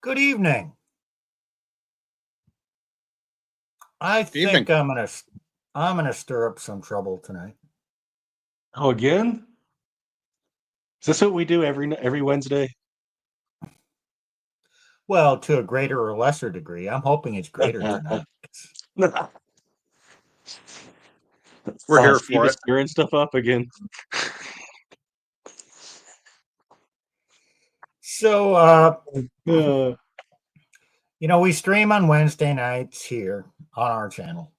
Good evening. I Evening. think I'm gonna stir up some trouble tonight. Oh, again? Is this what we do every Wednesday? Well, to a greater or lesser degree. I'm hoping it's greater tonight. We're here Steve for is it. stirring stuff up again. So, Uh, we stream on Wednesday nights here on our channel,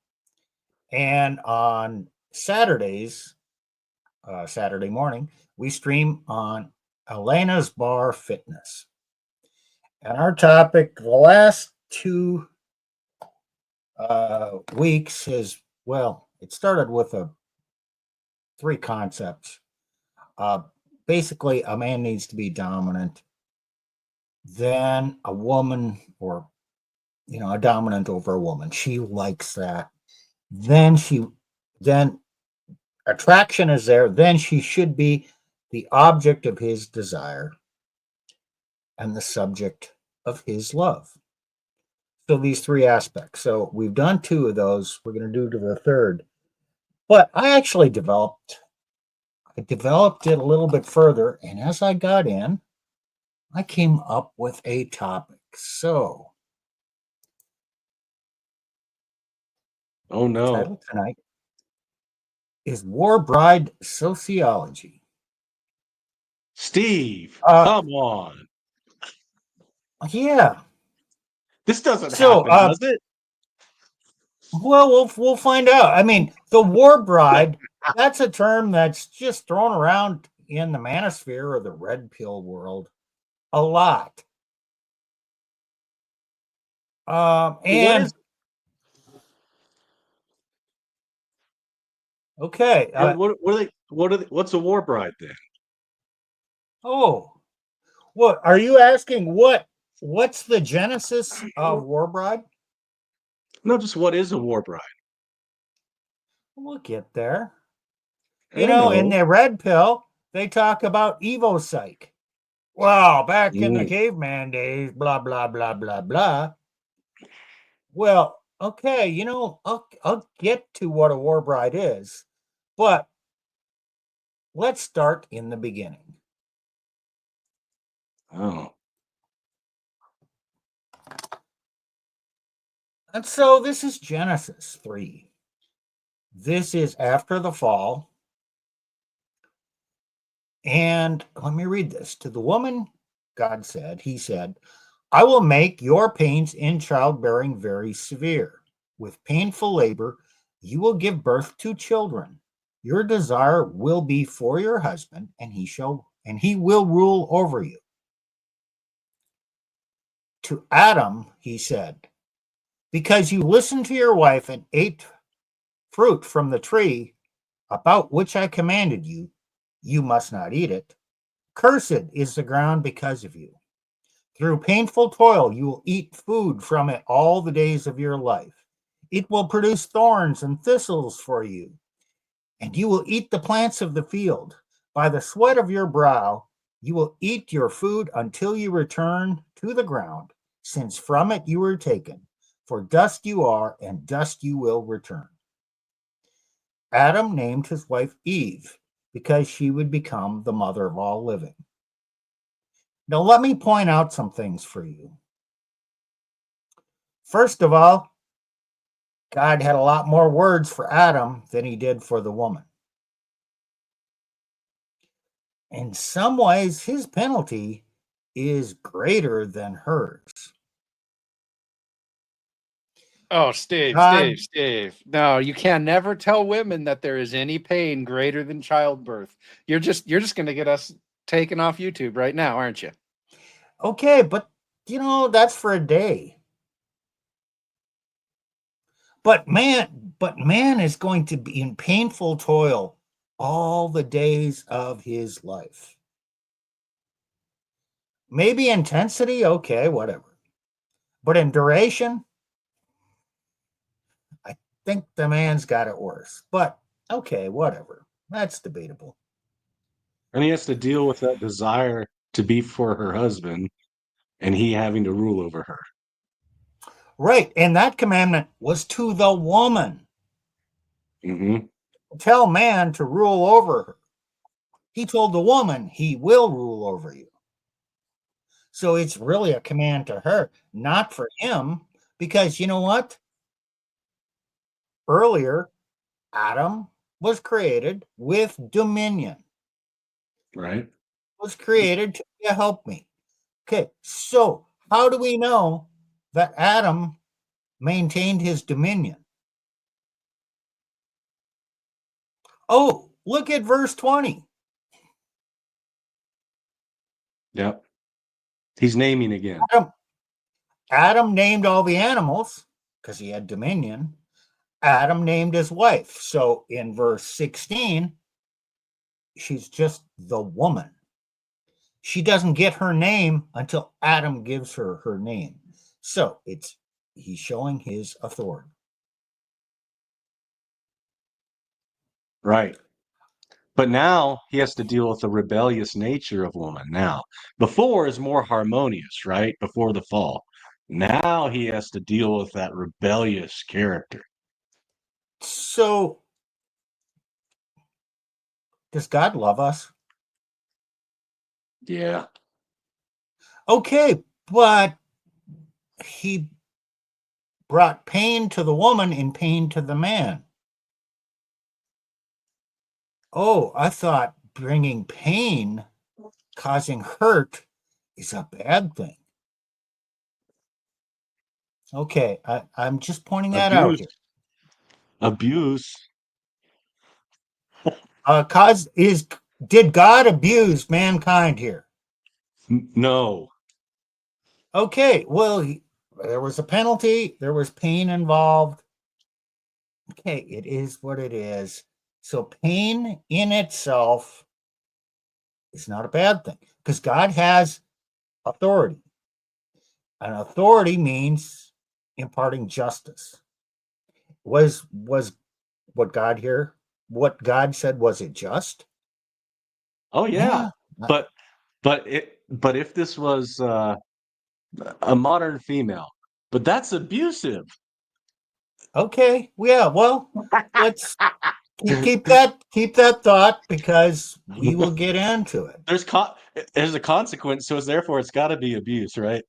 and on Saturdays, Saturday morning, we stream on elenasbarre Fitness. And our topic, the last 2 weeks, is it started with three concepts. Basically, a man needs to be dominant. Then a woman, or a dominant over a woman. She likes that. Then attraction is there. Then she should be the object of his desire and the subject of his love. So these three aspects. So we've done 2 of those. We're going to do to the third. But I actually developed it a little bit further, and as I got in, I came up with a topic. So, oh the no. title tonight is Bride Sociology. Steve, come on. Yeah. This doesn't happen, does it? Well, we'll find out. I mean, the war bride, that's a term that's just thrown around in the manosphere or the red pill world a lot. And okay. What's a war bride then? Oh, what are you asking? What's the genesis of war bride? No, just what is a war bride? We'll get there. I know. In the red pill, they talk about evopsych. Well, back in the caveman days, blah blah blah blah blah. Well, okay, I'll get to what a war bride is, but let's start in the beginning. Oh. And so this is Genesis 3. This is after the fall. And let me read this. To the woman, God said, he said, I will make your pains in childbearing very severe. With painful labor, you will give birth to children. Your desire will be for your husband, and he will rule over you. To Adam, he said, because you listened to your wife and ate fruit from the tree about which I commanded you, you must not eat it. Cursed is the ground because of you. Through painful toil, you will eat food from it all the days of your life. It will produce thorns and thistles for you, and you will eat the plants of the field. By the sweat of your brow, you will eat your food until you return to the ground, since from it you were taken. For dust you are, and dust you will return. Adam named his wife Eve because she would become the mother of all living. Now, let me point out some things for you. First of all, God had a lot more words for Adam than he did for the woman. In some ways, his penalty is greater than hers. Oh, Steve. No, you can never tell women that there is any pain greater than childbirth. You're just going to get us taken off YouTube right now, aren't you? Okay, but that's for a day. But man is going to be in painful toil all the days of his life. Maybe intensity, okay, whatever. But in duration, I think the man's got it worse. But okay, whatever. That's debatable. And he has to deal with that desire to be for her husband and he having to rule over her. Right. And that commandment was to the woman. Mm-hmm. Tell man to rule over her. He told the woman he will rule over you. So it's really a command to her, not for him, because you know what? Earlier, Adam was created with dominion, Right. was created to be a helpmeet. Okay, so how do we know that Adam maintained his dominion? Oh, look at verse 20. Yep. He's naming again. Adam named all the animals because he had dominion. Adam named his wife. So in verse 16, she's just the woman. She doesn't get her name until Adam gives her her name. So he's showing his authority. Right. But now he has to deal with the rebellious nature of woman. Now, before is more harmonious, right? Before the fall. Now he has to deal with that rebellious character. So does God love us? Yeah. Okay, but he brought pain to the woman and pain to the man. Oh, I thought bringing pain, causing hurt, is a bad thing. Okay, I'm just pointing that out here. Abuse. Did God abuse mankind here? No. Okay, well, there was a penalty, there was pain involved. Okay, it is what it is. So pain in itself is not a bad thing because God has authority. And authority means imparting justice. Was what God said, was it just? Oh yeah. But if this was a modern female, but that's abusive. Okay, yeah, well, let's keep that thought because we will get into it. There's a consequence, so it's therefore it's got to be abuse, right?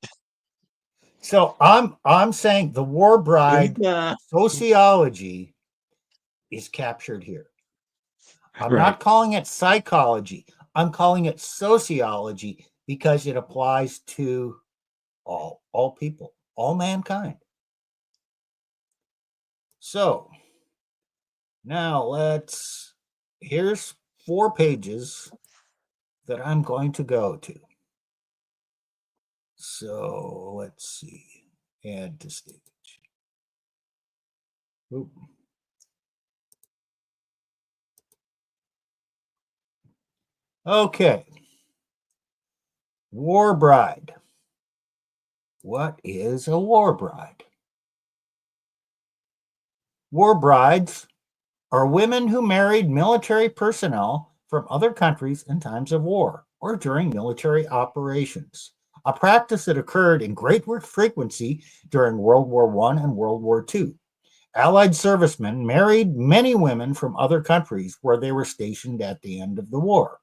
So I'm saying the Warbride Yeah. sociology is captured here. I'm Right. not calling it psychology. I'm calling it sociology because it applies to all people, all mankind. So now here's 4 pages that I'm going to go to. So let's see. Add to stage. Oop. Okay. War bride. What is a war bride? War brides are women who married military personnel from other countries in times of war or during military operations, a practice that occurred in great frequency during World War I and World War II. Allied servicemen married many women from other countries where they were stationed at the end of the war,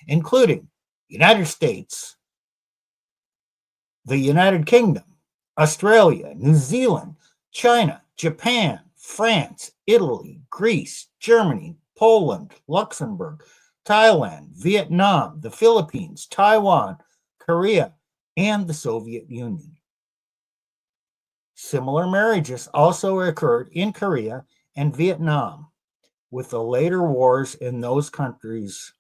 including United States, the United Kingdom, Australia, New Zealand, China, Japan, France, Italy, Greece, Germany, Poland, Luxembourg, Thailand, Vietnam, the Philippines, Taiwan, Korea, and the Soviet Union. Similar marriages also occurred in Korea and Vietnam, with the later wars in those countries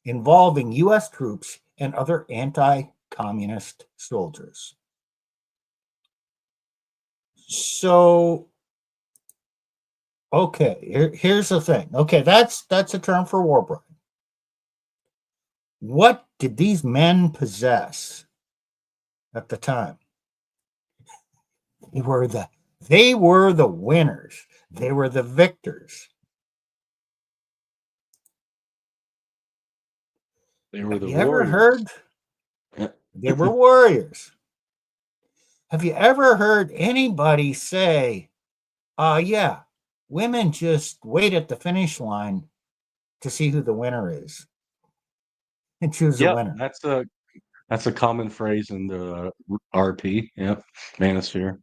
involving U.S. troops and other anti-communist soldiers. So, okay, here's the thing. Okay, that's a term for war bride. What did these men possess at the time? They were the winners. They were the victors. They were the Have you ever warriors. heard? They were warriors. Have you ever heard anybody say, yeah, women just wait at the finish line to see who the winner is and choose a Yep, winner? that's a common phrase in the RP. Yep, Manosphere.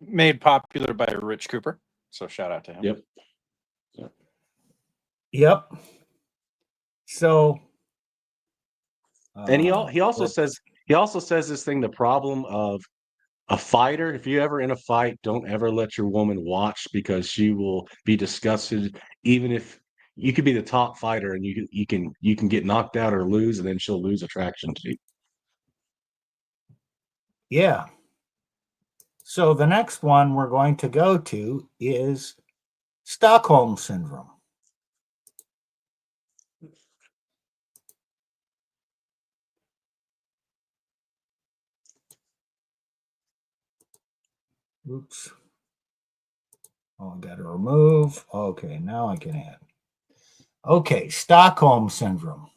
Made popular by Rich Cooper. So shout out to him. Yep. Yep. So, And he also says this thing, the problem of a fighter. If you're ever in a fight, don't ever let your woman watch, because she will be disgusted. Even if you could be the top fighter and you can get knocked out or lose, and then she'll lose attraction to you. yeah. So the next one we're going to go to is Stockholm Syndrome. Oops. Oh, I got to remove. Okay, now I can add. Okay, Stockholm Syndrome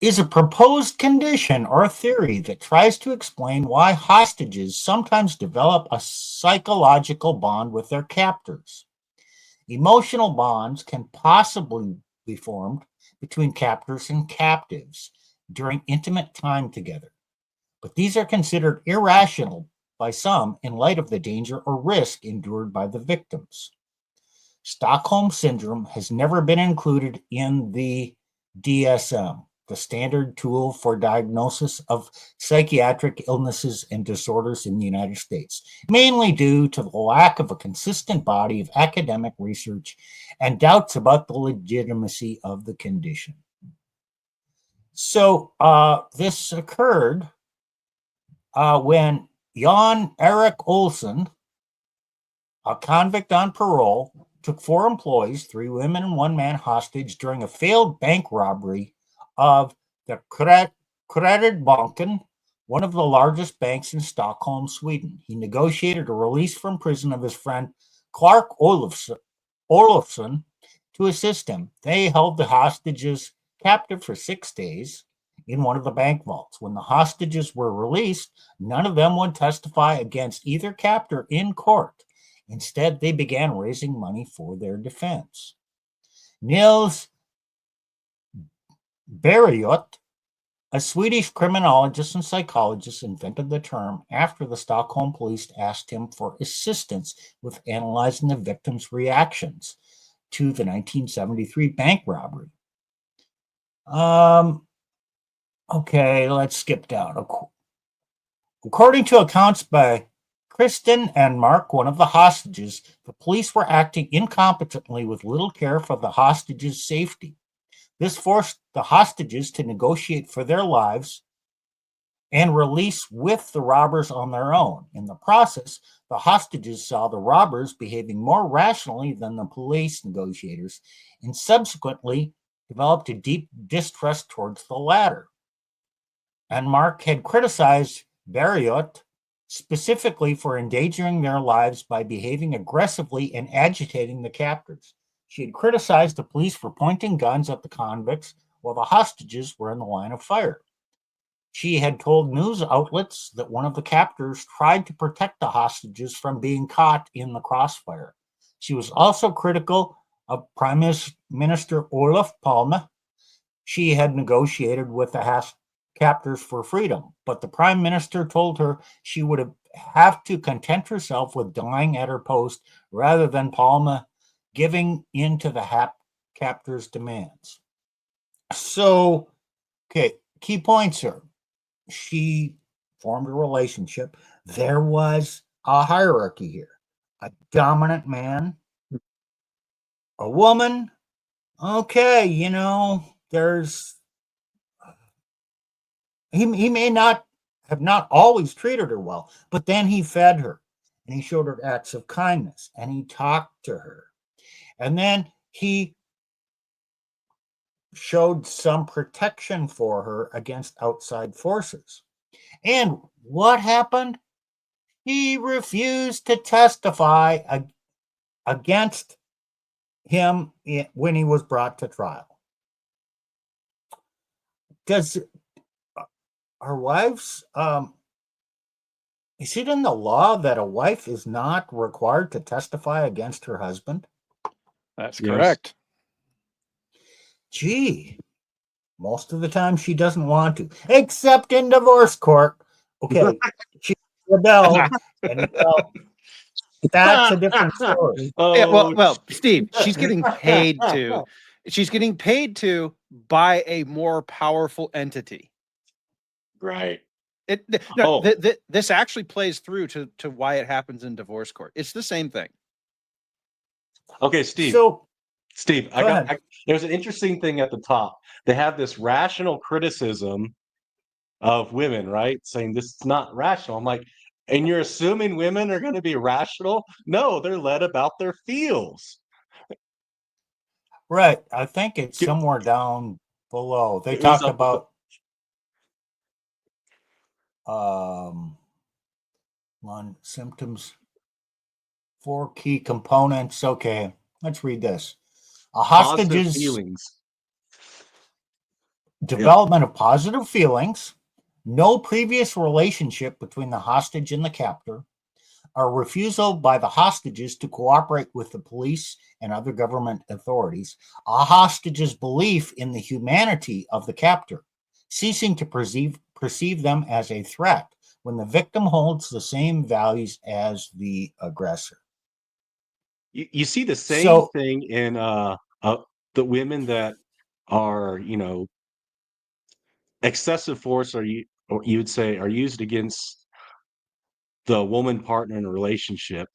is a proposed condition or theory that tries to explain why hostages sometimes develop a psychological bond with their captors. Emotional bonds can possibly be formed between captors and captives during intimate time together, but these are considered irrational by some in light of the danger or risk endured by the victims. Stockholm Syndrome has never been included in the DSM, the standard tool for diagnosis of psychiatric illnesses and disorders in the United States, mainly due to the lack of a consistent body of academic research and doubts about the legitimacy of the condition. So this occurred when Jan Erik Olsson, a convict on parole, took 4 employees, 3 women and 1 man, hostage during a failed bank robbery of the Kreditbanken, one of the largest banks in Stockholm, Sweden. He negotiated a release from prison of his friend Clark Olofsson to assist him. They held the hostages captive for 6 days in one of the bank vaults. When the hostages were released, none of them would testify against either captor in court. Instead, they began raising money for their defense. Nils Bergljot, a Swedish criminologist and psychologist, invented the term after the Stockholm police asked him for assistance with analyzing the victims' reactions to the 1973 bank robbery. Okay, let's skip down. According to accounts by Kristen and Mark, one of the hostages, the police were acting incompetently with little care for the hostages' safety. This forced the hostages to negotiate for their lives and release with the robbers on their own. In the process, the hostages saw the robbers behaving more rationally than the police negotiators and subsequently developed a deep distrust towards the latter. And Mark had criticized Bergljot specifically for endangering their lives by behaving aggressively and agitating the captors. She had criticized the police for pointing guns at the convicts while the hostages were in the line of fire. She had told news outlets that one of the captors tried to protect the hostages from being caught in the crossfire. She was also critical of Prime Minister Olof Palme. She had negotiated with the captors for freedom, but the prime minister told her she would have to content herself with dying at her post rather than Palme giving in to the captors' demands. So, okay, key points here. She formed a relationship. There was a hierarchy here. A dominant man, a woman. Okay, there's he may not have not always treated her well, but then he fed her and he showed her acts of kindness and he talked to her. And then he showed some protection for her against outside forces. And what happened? He refused to testify against him when he was brought to trial. does our wives, is it in the law that a wife is not required to testify against her husband? That's Yes. correct. Gee, most of the time she doesn't want to, except in divorce court. Okay, she rebelled, and well, that's a different story. Yeah, Oh, well, Steve, she's getting paid to. She's getting paid to by a more powerful entity. right. No, Oh. this actually plays through to why it happens in divorce court. It's the same thing. Okay, Steve. So, Steve, go ahead. there's an interesting thing at the top. They have this rational criticism of women, right? Saying this is not rational. I'm like, and you're assuming women are going to be rational? No, they're led about their feels. Right, I think it's It somewhere down below. They was talk up above. about on symptoms, 4 key components. Okay, let's read this. A Positive hostage's feelings. development of positive feelings, no previous relationship between the hostage and the captor, a refusal by the hostages to cooperate with the police and other government authorities, a hostage's belief in the humanity of the captor, ceasing to perceive them as a threat when the victim holds the same values as the aggressor. You see the same So, thing in the women that are, excessive force, or you would say are used against the woman partner in a relationship.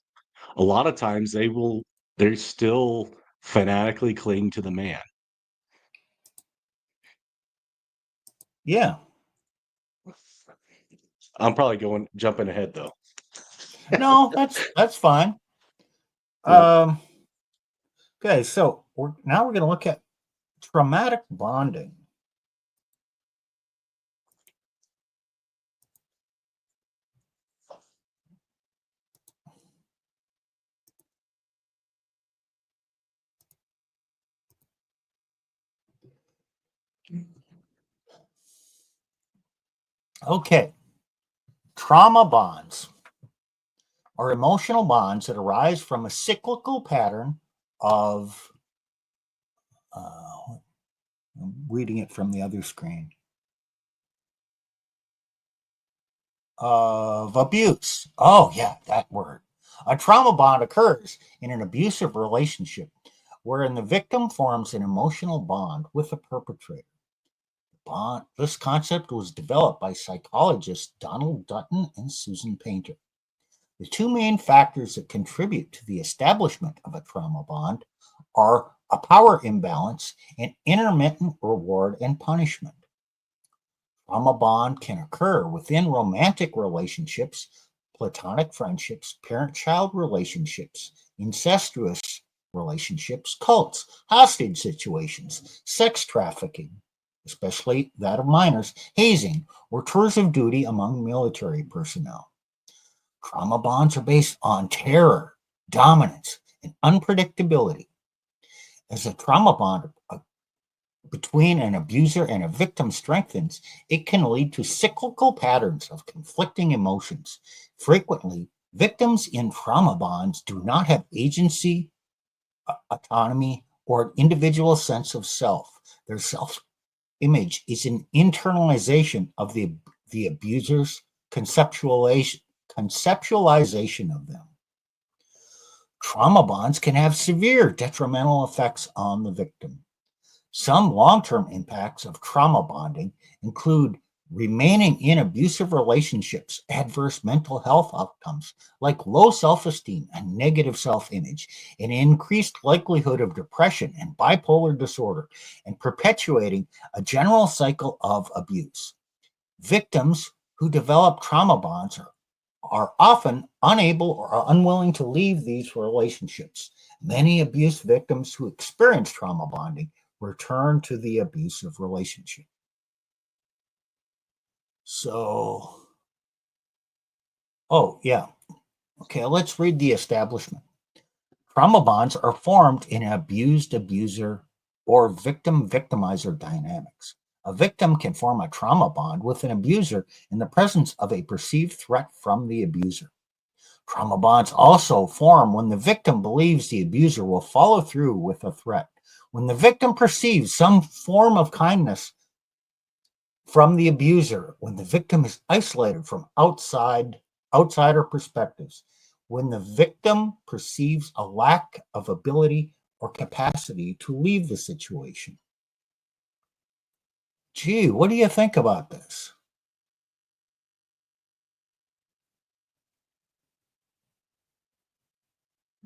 A lot of times they still fanatically cling to the man. yeah. I'm probably jumping ahead though. No, that's fine. Yeah. Okay, so we're going to look at traumatic bonding. Okay, trauma bonds are emotional bonds that arise from a cyclical pattern of, I'm reading it from the other screen, of abuse. Oh, yeah, that word. A trauma bond occurs in an abusive relationship wherein the victim forms an emotional bond with the perpetrator. This concept was developed by psychologists Donald Dutton and Susan Painter. The two main factors that contribute to the establishment of a trauma bond are a power imbalance and intermittent reward and punishment. Trauma bond can occur within romantic relationships, platonic friendships, parent-child relationships, incestuous relationships, cults, hostage situations, sex trafficking, especially that of minors, hazing, or tours of duty among military personnel. Trauma bonds are based on terror, dominance, and unpredictability. As a trauma bond between an abuser and a victim strengthens, it can lead to cyclical patterns of conflicting emotions. Frequently, victims in trauma bonds do not have agency, autonomy, or an individual sense of self. Their self-image is an internalization of the abuser's conceptualization of them. Trauma bonds can have severe detrimental effects on the victim. Some long-term impacts of trauma bonding include remaining in abusive relationships, adverse mental health outcomes like low self-esteem and negative self-image, an increased likelihood of depression and bipolar disorder, and perpetuating a general cycle of abuse. Victims who develop trauma bonds are often unable or unwilling to leave these relationships. Many abuse victims who experience trauma bonding return to the abusive relationship. So, oh, yeah. Okay, let's read the establishment. Trauma bonds are formed in abused abuser or victim victimizer dynamics. A victim can form a trauma bond with an abuser in the presence of a perceived threat from the abuser. Trauma bonds also form when the victim believes the abuser will follow through with a threat. When the victim perceives some form of kindness from the abuser, when the victim is isolated from outsider perspectives, when the victim perceives a lack of ability or capacity to leave the situation. Gee, what do you think about this?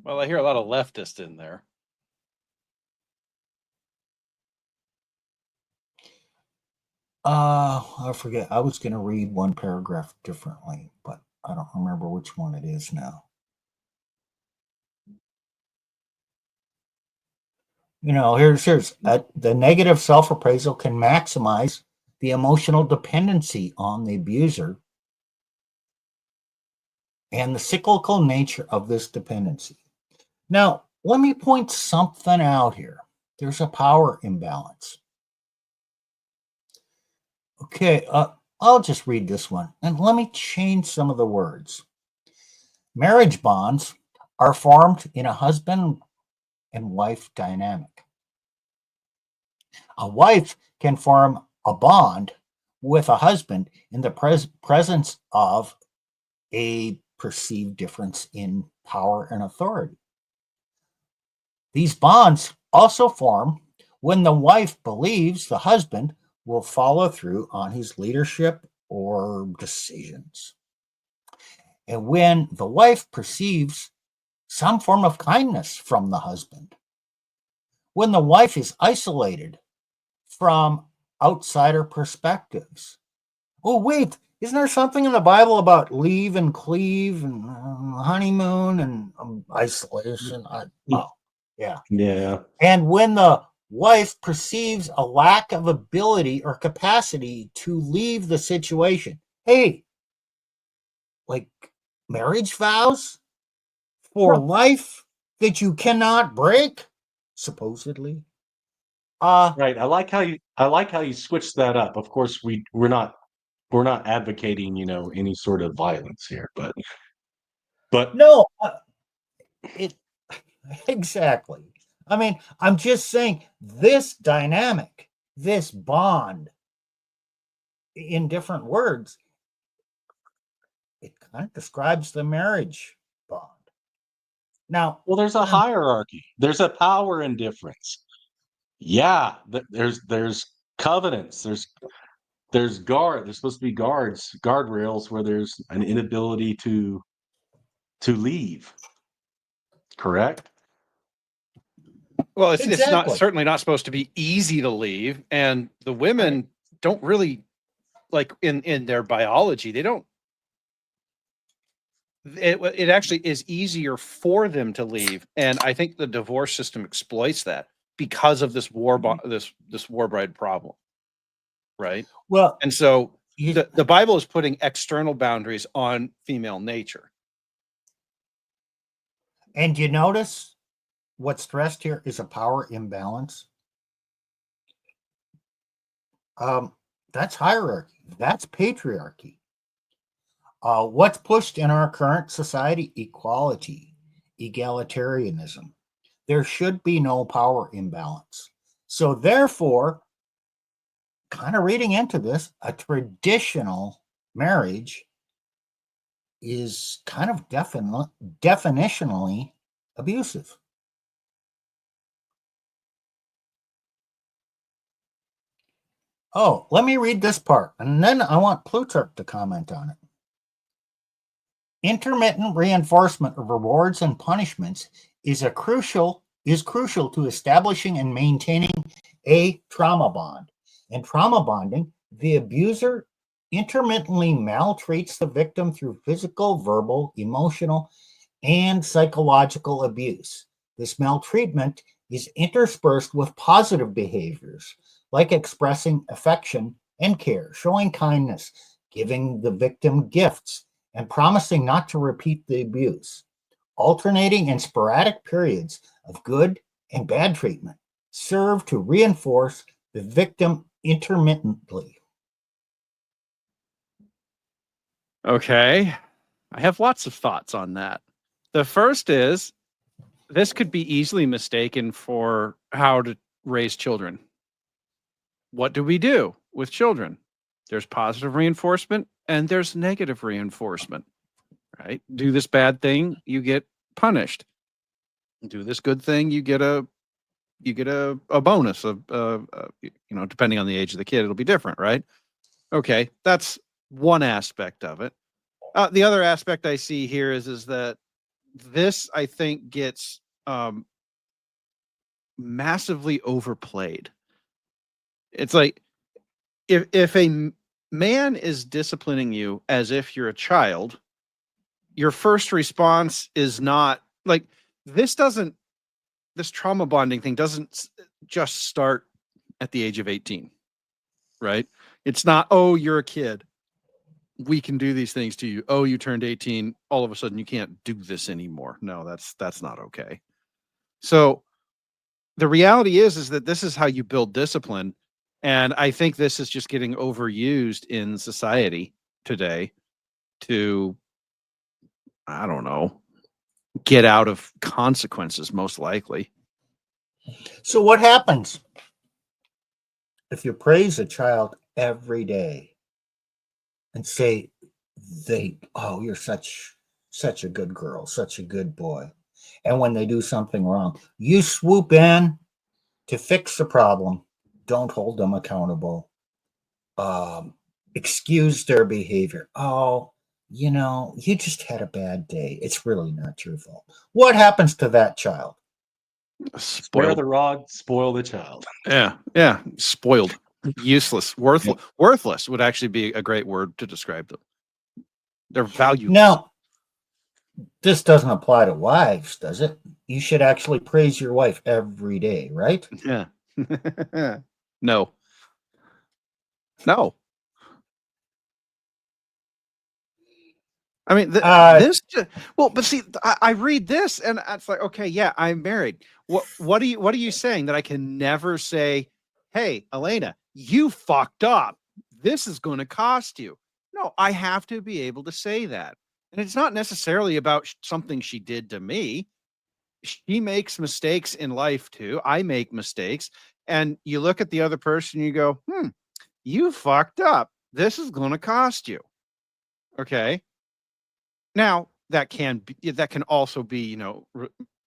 Well, I hear a lot of leftists in there. I forget. I was going to read one paragraph differently, but I don't remember which one it is now. Here's the negative self-appraisal can maximize the emotional dependency on the abuser and the cyclical nature of this dependency. Now, let me point something out here. There's a power imbalance. Okay, I'll just read this one, and let me change some of the words. Marriage bonds are formed in a husband and wife dynamic. A wife can form a bond with a husband in the presence of a perceived difference in power and authority. These bonds also form when the wife believes the husband will follow through on his leadership or decisions. And when the wife perceives some form of kindness from the husband, when the wife is isolated from outsider perspectives. Oh, wait, isn't there something in the Bible about leave and cleave and honeymoon and isolation? Yeah. Yeah. And when the wife perceives a lack of ability or capacity to leave the situation, hey, like marriage vows for life that you cannot break, supposedly. Right. I like how you switched that up. Of course, we're not advocating, any sort of violence here, but No, it exactly. I mean, I'm just saying this dynamic, this bond, in different words, it kind of describes the marriage bond. Now, well, there's a hierarchy. There's a power indifference. Yeah, there's covenants. There's supposed to be guardrails where there's an inability to leave. Correct? Well, it's not exactly. certainly not supposed to be easy to leave, and the women don't really like in their biology. They don't. It actually is easier for them to leave, and I think the divorce system exploits that because of this this war bride problem, right? Well, And so the Bible is putting external boundaries on female nature. and you notice what's stressed here is a power imbalance. That's hierarchy. That's patriarchy. What's pushed in our current society? Equality, egalitarianism. There should be no power imbalance. So, therefore, kind of reading into this, a traditional marriage is kind of definitionally abusive. Oh, let me read this part, and then I want Plutarch to comment on it. Intermittent reinforcement of rewards and punishments is crucial to establishing and maintaining a trauma bond. In trauma bonding, the abuser intermittently maltreats the victim through physical, verbal, emotional, and psychological abuse. This maltreatment is interspersed with positive behaviors like expressing affection and care, showing kindness, giving the victim gifts, and promising not to repeat the abuse. Alternating and sporadic periods of good and bad treatment serve to reinforce the victim intermittently. Okay. I have lots of thoughts on that. The first is this could be easily mistaken for how to raise children. What do we do with children? There's positive reinforcement and there's negative reinforcement, right? Do this bad thing, you get punished. Do this good thing, you get a bonus of depending on the age of the kid, it'll be different, right? Okay, that's one aspect of it. The other aspect I see here is that this, I think, gets massively overplayed. It's like if a man is disciplining you as if you're a child, your first response is not like this trauma bonding thing doesn't just start at the age of 18, right? It's not, oh, you're a kid, we can do these things to you. Oh, you turned 18, all of a sudden you can't do this anymore. No, that's not okay. So the reality is that this is how you build discipline. And I think this is just getting overused in society today to, I don't know, get out of consequences, most likely. So what happens if you praise a child every day and say oh, you're such a good girl, such a good boy. And when they do something wrong, you swoop in to fix the problem. Don't hold them accountable. Excuse their behavior. Oh, you just had a bad day. It's really not your fault. What happens to that child? Spare the rod, spoil the child. Yeah. Spoiled, useless, worthless would actually be a great word to describe them. They're valueless. Now, this doesn't apply to wives, does it? You should actually praise your wife every day, right? Yeah. No. I mean, but see, I read this and it's like, okay, yeah, I'm married. What are you saying that I can never say, hey, Elena, you fucked up. This is going to cost you. No, I have to be able to say that. And it's not necessarily about something she did to me. She makes mistakes in life too. I make mistakes. And you look at the other person, and you go, you fucked up. This is going to cost you. Okay. Now that can also be,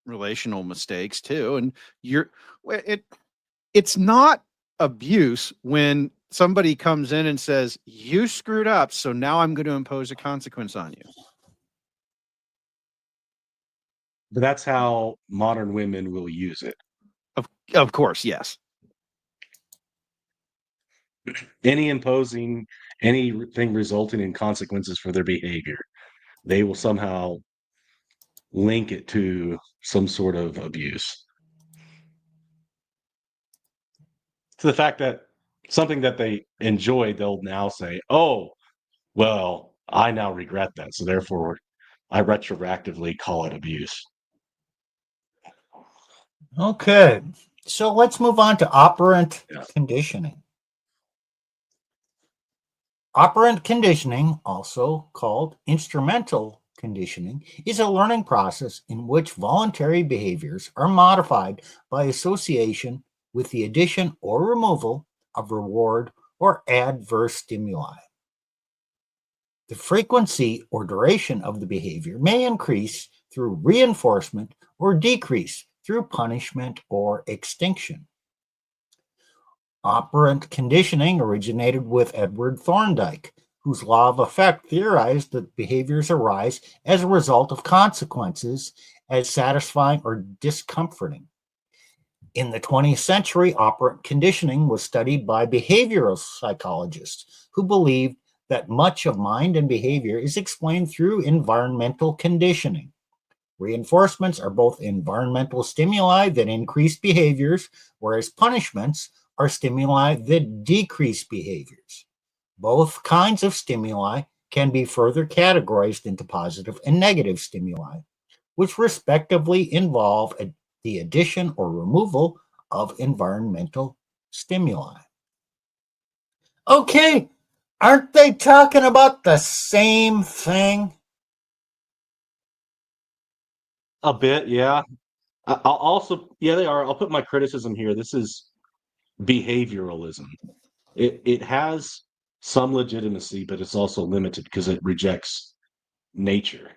relational mistakes too. And it's not abuse when somebody comes in and says, you screwed up, so now I'm going to impose a consequence on you. But that's how modern women will use it. Of course, yes. Anything resulting in consequences for their behavior, they will somehow link it to some sort of abuse. To the fact that something that they enjoyed, they'll now say, oh, well, I now regret that. So therefore, I retroactively call it abuse. Okay. So let's move on to operant conditioning. Operant conditioning, also called instrumental conditioning, is a learning process in which voluntary behaviors are modified by association with the addition or removal of reward or adverse stimuli. The frequency or duration of the behavior may increase through reinforcement or decrease through punishment or extinction. Operant conditioning originated with Edward Thorndike, whose law of effect theorized that behaviors arise as a result of consequences as satisfying or discomforting. In the 20th century, operant conditioning was studied by behavioral psychologists who believed that much of mind and behavior is explained through environmental conditioning. Reinforcements are both environmental stimuli that increase behaviors, whereas punishments are stimuli that decrease behaviors. Both kinds of stimuli can be further categorized into positive and negative stimuli, which respectively involve the addition or removal of environmental stimuli. Okay, aren't they talking about the same thing? A bit, yeah. I'll also, yeah, they are. I'll put my criticism here. This is behavioralism. It has some legitimacy, but it's also limited because it rejects nature.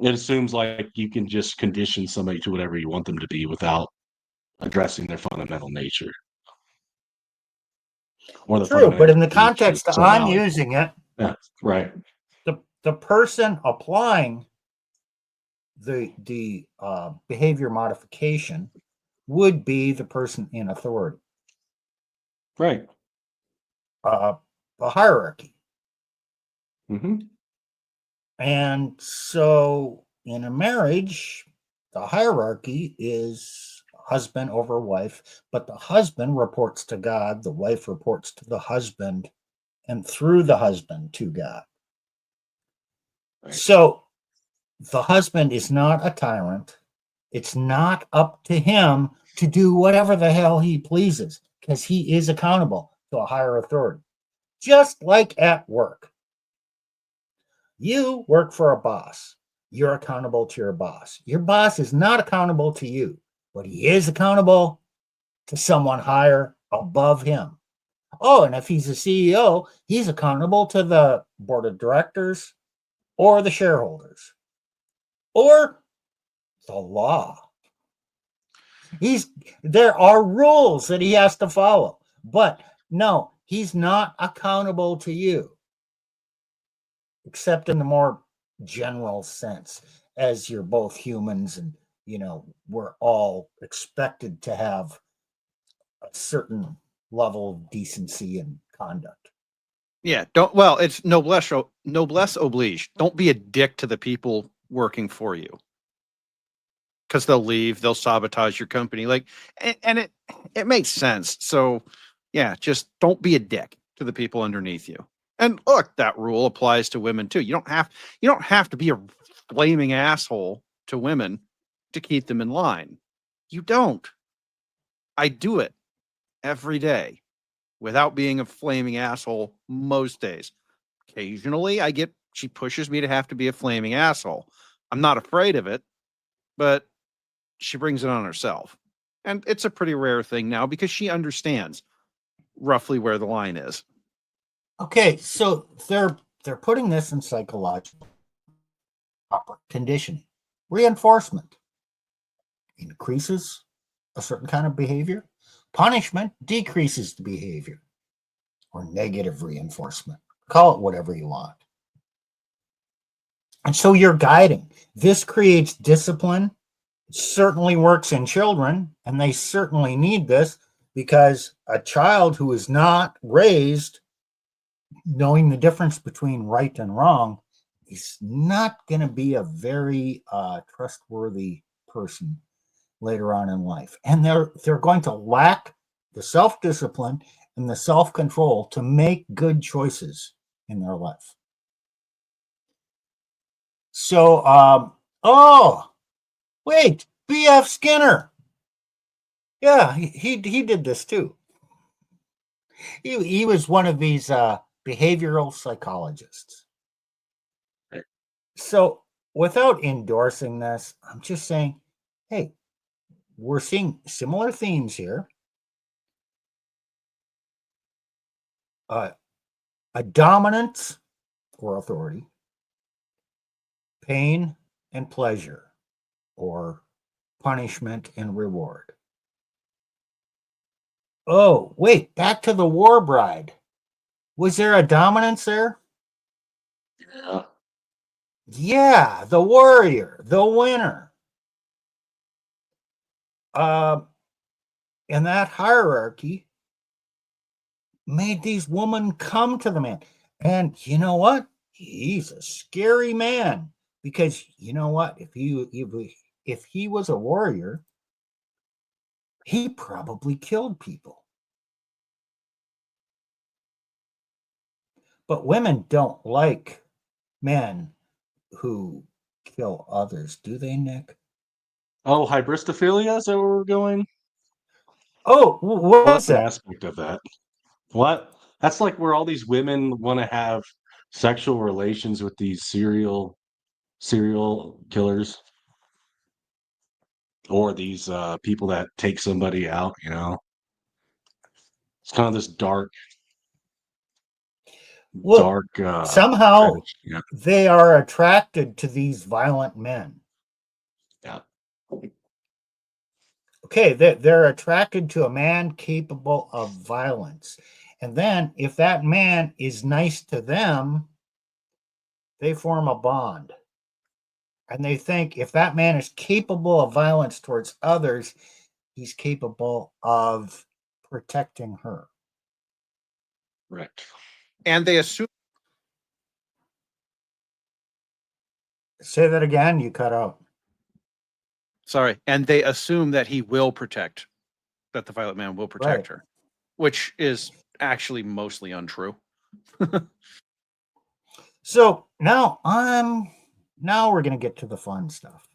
It assumes like you can just condition somebody to whatever you want them to be without addressing their fundamental nature or the True, but fundamental in the nature of context that I'm personality. using it, Yeah, right. the person applying the behavior modification would be the person in authority, Right. the hierarchy. Hmm. And so in a marriage, the hierarchy is husband over wife, but the husband reports to God, the wife reports to the husband, and through the husband to God. Right. So the husband is not a tyrant. It's not up to him to do whatever the hell he pleases because he is accountable to a higher authority. Just like at work. You work for a boss. You're accountable to your boss. Your boss is not accountable to you, but he is accountable to someone higher above him. Oh, and if he's a CEO, he's accountable to the board of directors or the shareholders or the law. There are rules that he has to follow, but no, he's not accountable to you, except in the more general sense, as you're both humans and we're all expected to have a certain level of decency and conduct. Yeah, don't. Well, it's noblesse oblige. Don't be a dick to the people working for you, because they'll leave, they'll sabotage your company. Like, and it makes sense. So, yeah, just don't be a dick to the people underneath you. And look, that rule applies to women too. You don't have to be a flaming asshole to women to keep them in line. You don't. I do it every day without being a flaming asshole most days. Occasionally, she pushes me to have to be a flaming asshole. I'm not afraid of it, but she brings it on herself. And it's a pretty rare thing now because she understands roughly where the line is. Okay, so they're putting this in psychological conditioning. Reinforcement increases a certain kind of behavior. Punishment decreases the behavior, or negative reinforcement. Call it whatever you want. And so you're guiding. This creates discipline. It certainly works in children, and they certainly need this because a child who is not raised knowing the difference between right and wrong is not going to be a very trustworthy person later on in life. And they're going to lack the self-discipline and the self-control to make good choices in their life. So, oh, wait, B.F. Skinner. Yeah, he did this too. He was one of these behavioral psychologists. So, without endorsing this, I'm just saying, hey, we're seeing similar themes here. A dominance or authority, pain and pleasure, or punishment and reward. Oh, wait, back to the Warbride. Was there a dominance there? Yeah. Yeah, the warrior, the winner. And that hierarchy made these women come to the man. And you know what? He's a scary man because you know what? If he was a warrior, he probably killed people. But women don't like men who kill others, do they, Nick? Oh, hybristophilia? Is that where we're going? Oh, Well, what's that's an that? aspect of that. What? That's like where all these women want to have sexual relations with these serial killers or these people that take somebody out, you know. It's kind of this Well, dark somehow fetish. Yeah. they are attracted to these violent men. Yeah. Okay, they're attracted to a man capable of violence. And then if that man is nice to them, they form a bond. And they think if that man is capable of violence towards others, he's capable of protecting her. Right. And they assume Say that again, you cut out. and they assume that he will protect, that the violent man will protect Right. her, which is actually mostly untrue. So now we're going to get to the fun stuff.